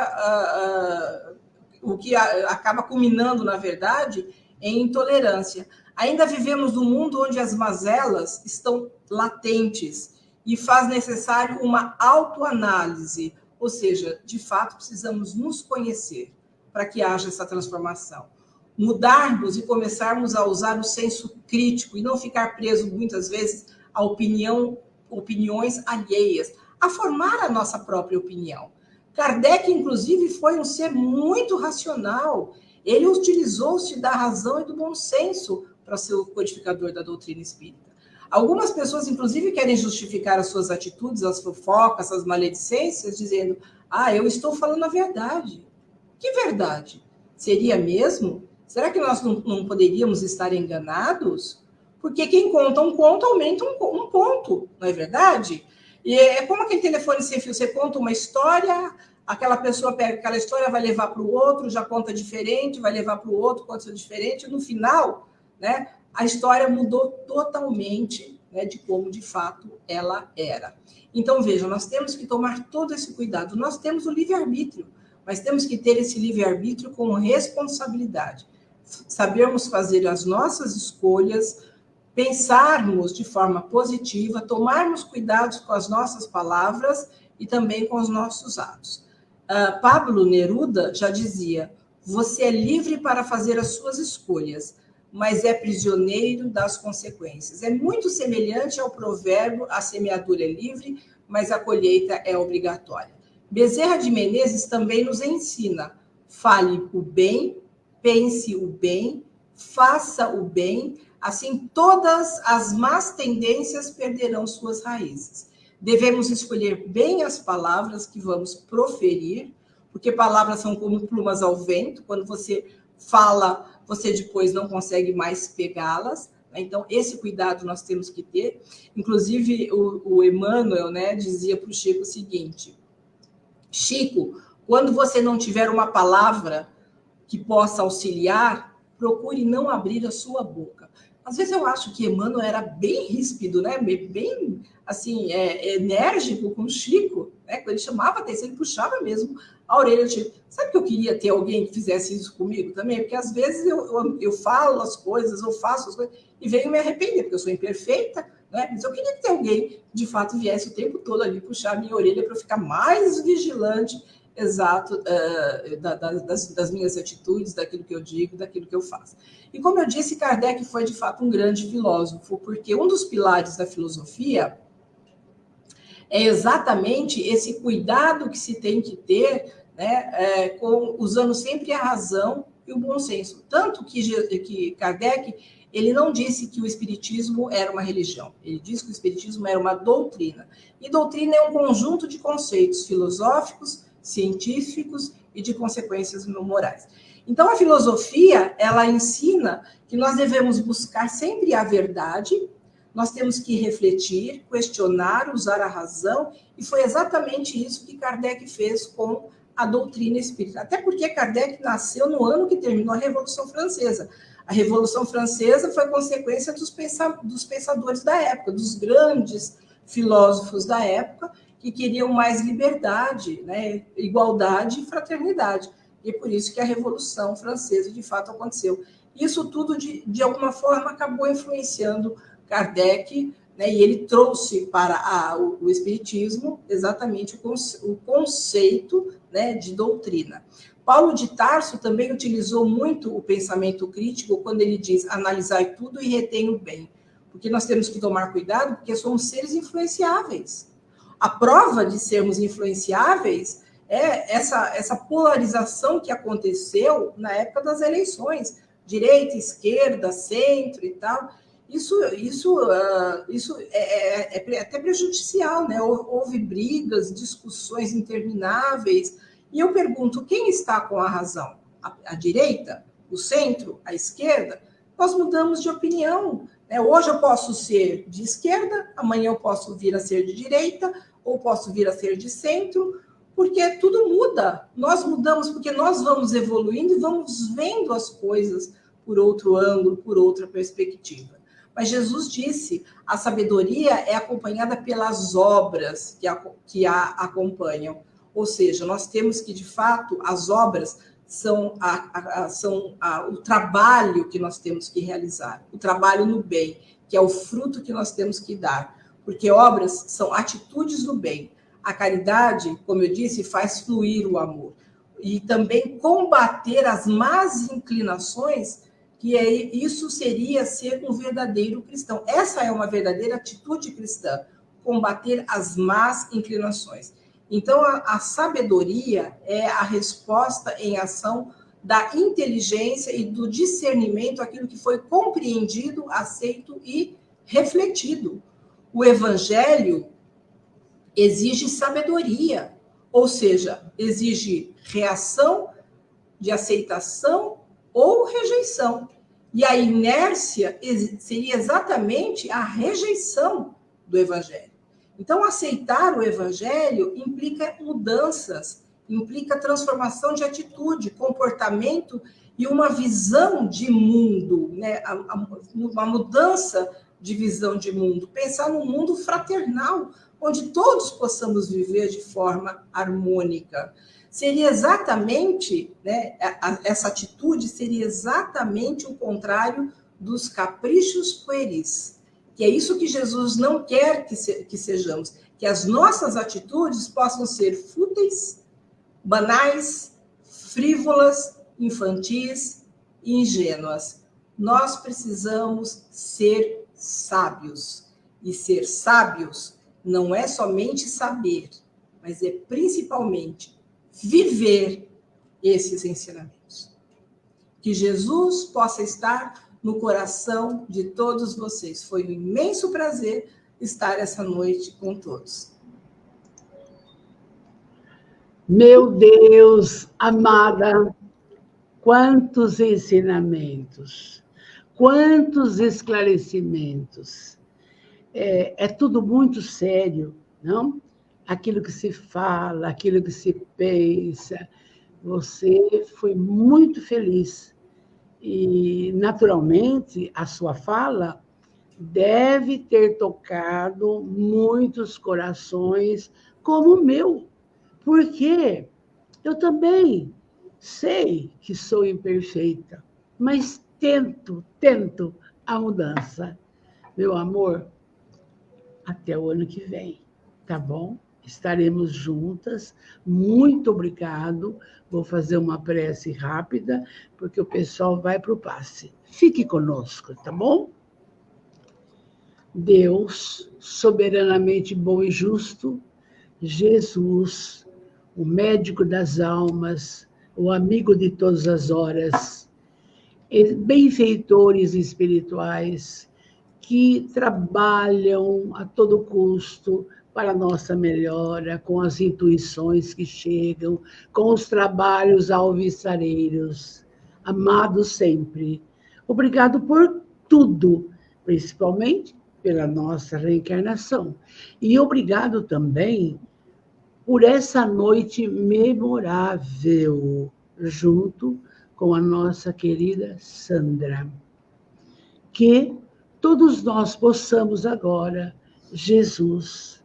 culminando, na verdade, em intolerância. Ainda vivemos num mundo onde as mazelas estão latentes e faz necessário uma autoanálise, ou seja, de fato, precisamos nos conhecer para que haja essa transformação. Mudarmos e começarmos a usar o senso crítico e não ficar preso, muitas vezes, a opiniões alheias, a formar a nossa própria opinião. Kardec, inclusive, foi um ser muito racional. Ele utilizou-se da razão e do bom senso para ser o codificador da doutrina espírita. Algumas pessoas, inclusive, querem justificar as suas atitudes, as fofocas, as maledicências, dizendo, Ah, eu estou falando a verdade. Que verdade? Seria mesmo? Será que nós não poderíamos estar enganados? Porque quem conta um conto aumenta um ponto, não é verdade? E é como aquele telefone sem fio. Você conta uma história, aquela pessoa pega aquela história, vai levar para o outro, já conta diferente, vai levar para o outro, conta diferente. No final, né, a história mudou totalmente, né, de como de fato ela era. Então, veja, nós temos que tomar todo esse cuidado. Nós temos o livre-arbítrio, mas temos que ter esse livre-arbítrio com responsabilidade. Sabermos fazer as nossas escolhas, pensarmos de forma positiva, tomarmos cuidados com as nossas palavras e também com os nossos atos. Pablo Neruda já dizia: você é livre para fazer as suas escolhas, mas é prisioneiro das consequências. É muito semelhante ao provérbio: a semeadura é livre, mas a colheita é obrigatória. Bezerra de Menezes também nos ensina: fale o bem, pense o bem, faça o bem, assim todas as más tendências perderão suas raízes. Devemos escolher bem as palavras que vamos proferir, porque palavras são como plumas ao vento. Quando você fala, você depois não consegue mais pegá-las. Então, esse cuidado nós temos que ter. Inclusive, o Emmanuel, né, dizia para o Chico o seguinte: Chico, quando você não tiver uma palavra que possa auxiliar, procure não abrir a sua boca. Às vezes eu acho que Emmanuel era bem ríspido, né? Bem assim, enérgico com o Chico, né? Quando ele chamava a atenção, ele puxava mesmo a orelha do Chico. Sabe que eu queria ter alguém que fizesse isso comigo também? Porque às vezes eu falo as coisas, eu faço as coisas e venho me arrepender, porque eu sou imperfeita, né? Mas eu queria que ter alguém que de fato viesse o tempo todo ali puxar a minha orelha para eu ficar mais vigilante, exato, das minhas atitudes, daquilo que eu digo, daquilo que eu faço. E como eu disse, Kardec foi de fato um grande filósofo, porque um dos pilares da filosofia é exatamente esse cuidado que se tem que ter, né, usando sempre a razão e o bom senso. Tanto que Kardec, ele não disse que o espiritismo era uma religião, ele disse que o espiritismo era uma doutrina. E doutrina é um conjunto de conceitos filosóficos, científicos e de consequências morais. Então, a filosofia, ela ensina que nós devemos buscar sempre a verdade, nós temos que refletir, questionar, usar a razão, e foi exatamente isso que Kardec fez com a doutrina espírita. Até porque Kardec nasceu no ano que terminou a Revolução Francesa. A Revolução Francesa foi consequência dos pensadores da época, dos grandes filósofos da época, que queriam mais liberdade, né, igualdade e fraternidade. E por isso que a Revolução Francesa, de fato, aconteceu. Isso tudo, de alguma forma, acabou influenciando Kardec, né, e ele trouxe para o Espiritismo exatamente o conceito, né, de doutrina. Paulo de Tarso também utilizou muito o pensamento crítico quando ele diz: analisai tudo e retém o bem. Porque nós temos que tomar cuidado, porque somos seres influenciáveis. A prova de sermos influenciáveis é essa polarização que aconteceu na época das eleições, direita, esquerda, centro e tal. Isso é até prejudicial, né? Houve brigas, discussões intermináveis. E eu pergunto, quem está com a razão? A direita? O centro? A esquerda? Nós mudamos de opinião. Hoje eu posso ser de esquerda, amanhã eu posso vir a ser de direita, ou posso vir a ser de centro, porque tudo muda. Nós mudamos porque nós vamos evoluindo e vamos vendo as coisas por outro ângulo, por outra perspectiva. Mas Jesus disse: a sabedoria é acompanhada pelas obras que a acompanham. Ou seja, nós temos que, de fato, as obras são o trabalho que nós temos que realizar, o trabalho no bem, que é o fruto que nós temos que dar, porque obras são atitudes do bem. A caridade, como eu disse, faz fluir o amor. E também combater as más inclinações, que isso seria ser um verdadeiro cristão. Essa é uma verdadeira atitude cristã, combater as más inclinações. Então, a sabedoria é a resposta em ação da inteligência e do discernimento, aquilo que foi compreendido, aceito e refletido. O evangelho exige sabedoria. Ou seja, exige reação de aceitação ou rejeição. E a inércia seria exatamente a rejeição do Evangelho. Então, aceitar o Evangelho implica mudanças, implica transformação de atitude, comportamento e uma visão de mundo, né? Uma mudança de visão de mundo. Pensar num mundo fraternal, onde todos possamos viver de forma harmônica. Seria exatamente, né, essa atitude seria exatamente o contrário dos caprichos pueris. Que é isso que Jesus não quer que sejamos. Que as nossas atitudes possam ser fúteis, banais, frívolas, infantis e ingênuas. Nós precisamos ser sábios. E ser sábios não é somente saber, mas é principalmente viver esses ensinamentos. Que Jesus possa estar no coração de todos vocês. Foi um imenso prazer estar essa noite com todos. Meu Deus, amada, quantos ensinamentos, quantos esclarecimentos. É tudo muito sério, não? Aquilo que se fala, aquilo que se pensa. Você foi muito feliz. E, naturalmente, a sua fala deve ter tocado muitos corações, como o meu. Porque eu também sei que sou imperfeita, mas tento a mudança. Meu amor, até o ano que vem, tá bom? Estaremos juntas. Muito obrigado. Vou fazer uma prece rápida, porque o pessoal vai para o passe. Fique conosco, tá bom? Deus, soberanamente bom e justo, Jesus, o médico das almas, o amigo de todas as horas, benfeitores espirituais que trabalham a todo custo para a nossa melhora, com as intuições que chegam, com os trabalhos alvissareiros. Amados sempre, obrigado por tudo, principalmente pela nossa reencarnação. E obrigado também por essa noite memorável, junto com a nossa querida Sandra. Que todos nós possamos agora, Jesus,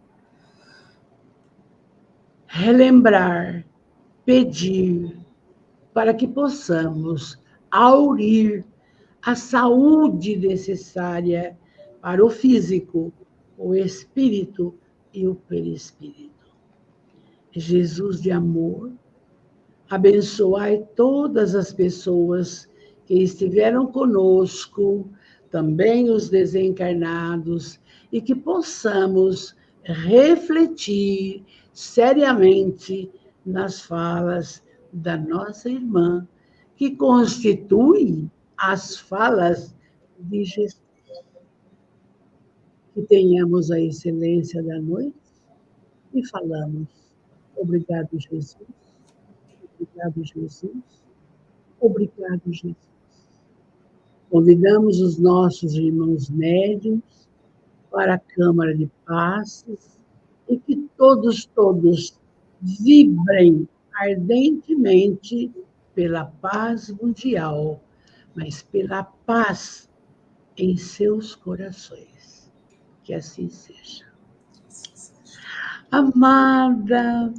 relembrar, pedir, para que possamos aurir a saúde necessária para o físico, o espírito e o perispírito. Jesus de amor, abençoai todas as pessoas que estiveram conosco, também os desencarnados, e que possamos refletir seriamente nas falas da nossa irmã, que constituem as falas de Jesus. Que tenhamos a excelência da noite e falamos. Obrigado, Jesus. Obrigado, Jesus. Obrigado, Jesus. Convidamos os nossos irmãos médiuns para a Câmara de Passes e que todos vibrem ardentemente pela paz mundial, mas pela paz em seus corações. Que assim seja. Amada,